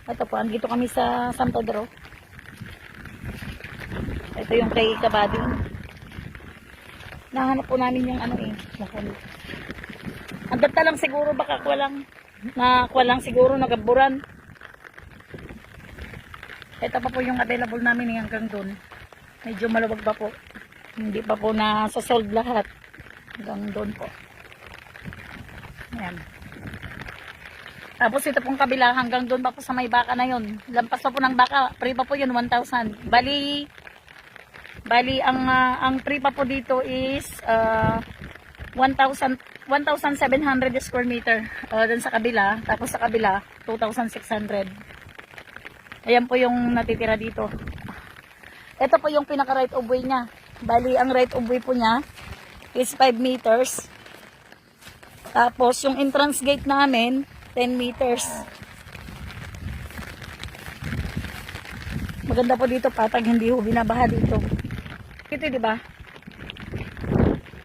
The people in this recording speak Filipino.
Ito po, andito kami sa San Pedro. Ito yung kay Kabading. Nahanap po namin yung ano eh. Ang data lang siguro baka walang siguro nagaburan. Ito pa po yung available namin hanggang doon. Medyo maluwag pa po. Hindi pa po nasa-solve lahat. Hanggang doon po. Ayan. Tapos ito pong kabila hanggang doon pa po sa may baka na yun. Lampas pa po ng baka. Free pa po yun, 1,000. Bali ang free pa po dito is 1,700 square meter dun sa kabila. Tapos sa kabila 2,600. Ayan po yung natitira dito. Ito po yung pinaka right of way nya. Bali ang right of way po nya is 5 meters. Tapos yung entrance gate namin 10 meters. Maganda po dito, patag, hindi ho binabaha dito. Ito, di ba?